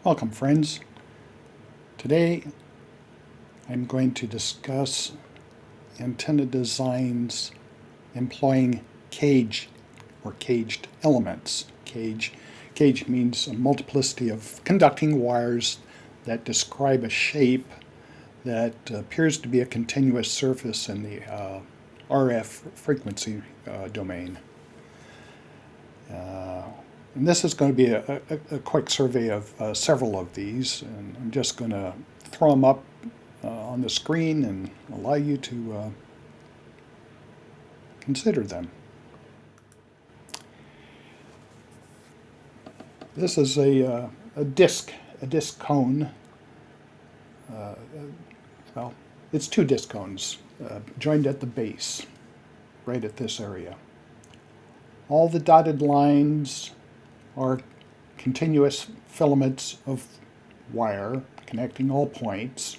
Welcome, friends. Today I'm going to discuss antenna designs employing cage or caged elements. Cage means a multiplicity of conducting wires that describe a shape that appears to be a continuous surface in the RF frequency domain. And this is going to be a quick survey of several of these, and I'm just going to throw them up on the screen and allow you to consider them. This is a disc cone. Well, it's two disc cones joined at the base, right at this area. All the dotted lines are continuous filaments of wire connecting all points.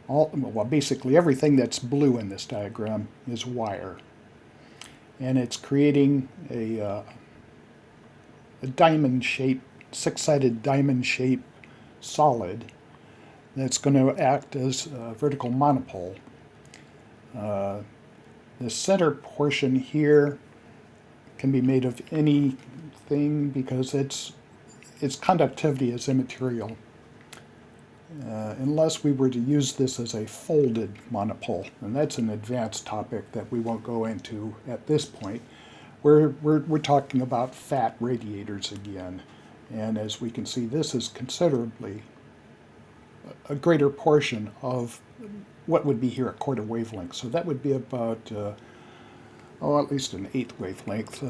Well, basically everything that's blue in this diagram is wire. And it's creating a diamond shape, six-sided diamond shape solid that's going to act as a vertical monopole. The center portion here can be made of anything because its conductivity is immaterial. Unless we were to use this as a folded monopole, and that's an advanced topic that we won't go into at this point. We're talking about fat radiators again, and as we can see, this is considerably a greater portion of what would be here a quarter wavelength. So that would be about at least an eighth wavelength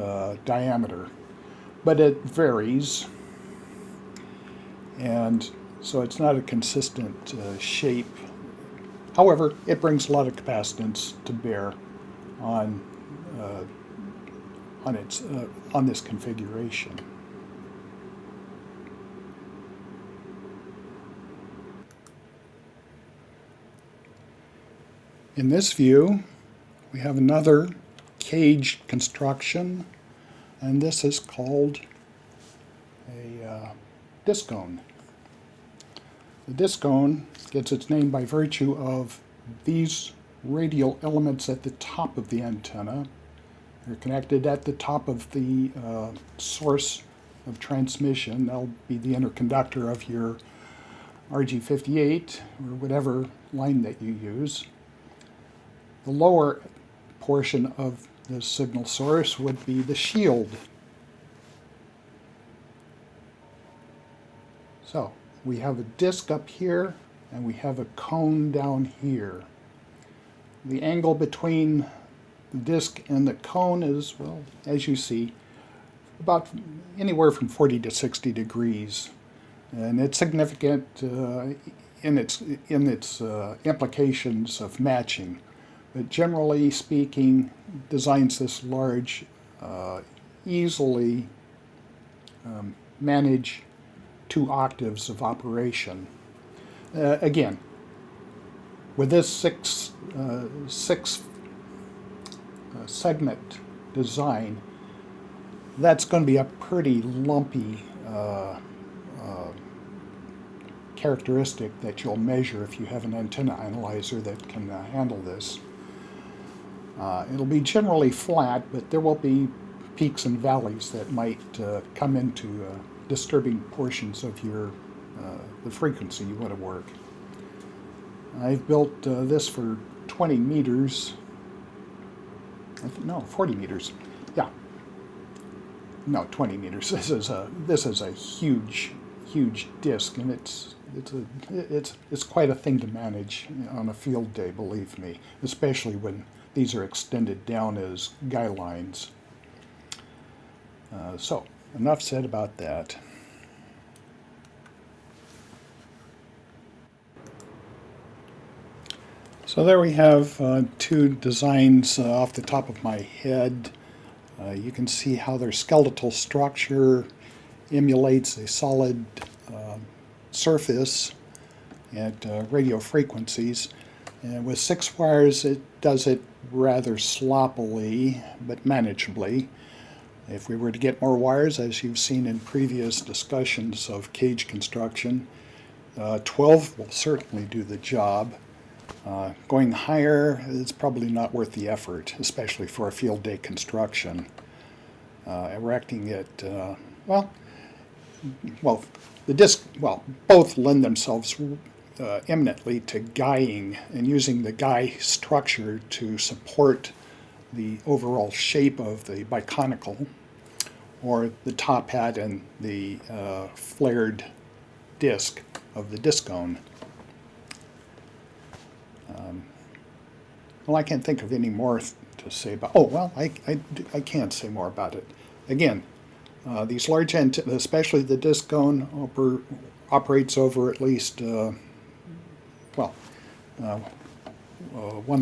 diameter, but it varies, and so it's not a consistent shape. However, it brings a lot of capacitance to bear on this configuration. In this view, we have another cage construction, and this is called a disc cone. The disc cone gets its name by virtue of these radial elements at the top of the antenna. They're connected at the top of the source of transmission. That'll be the interconductor of your RG58 or whatever line that you use. The lower portion of the signal source would be the shield. So we have a disc up here and we have a cone down here. The angle between the disc and the cone is, well, as you see, about anywhere from 40 to 60 degrees. And it's significant in its implications of matching. But generally speaking, designs this large easily manage 2 octaves of operation. Again, with this six segment design, that's going to be a pretty lumpy characteristic that you'll measure if you have an antenna analyzer that can handle this. It'll be generally flat, but there will be peaks and valleys that might come into disturbing portions of the frequency you want to work. I've built this for 20 meters. No, 40 meters. Yeah. No, 20 meters. This is a huge disc, and it's quite a thing to manage on a field day, believe me, especially when these are extended down as guy lines. So, enough said about that. So there we have 2 designs off the top of my head. You can see how their skeletal structure emulates a solid surface at radio frequencies. And with 6 wires, it does it rather sloppily, but manageably. If we were to get more wires, as you've seen in previous discussions of cage construction, 12 will certainly do the job. Going higher is probably not worth the effort, especially for a field day construction. Erecting it, well, both lend themselves eminently to guying and using the guy structure to support the overall shape of the biconical, or the top hat and the flared disc of the discone. Well, I can't think of any more to say about. Oh, well, I can say more about it. Again, these large antennas, especially the discone, operates over at least 1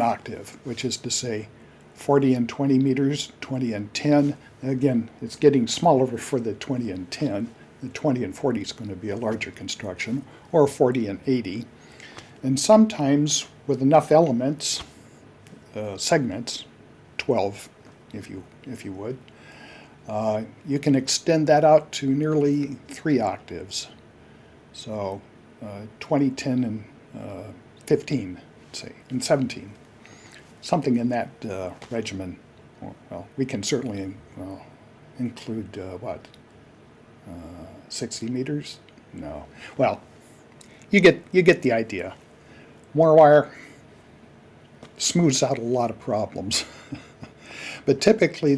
octave, which is to say 40 and 20 meters, 20 and 10. Again, it's getting smaller for the 20 and 10. The 20 and 40 is going to be a larger construction, or 40 and 80. And sometimes with enough elements, segments, 12 if you would, you can extend that out to nearly 3 octaves. So 20, 10, and 15, say, and 17. Something in that regimen. Well, we can certainly include 60 meters? No. Well, you get the idea. More wire smooths out a lot of problems. But typically,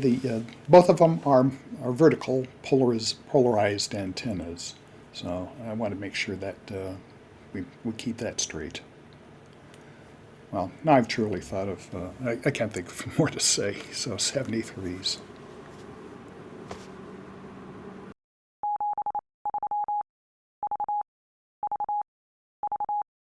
both of them are vertical polarized antennas. So I want to make sure that we keep that straight. Well, now I've truly thought of, I can't think of more to say, so 73s.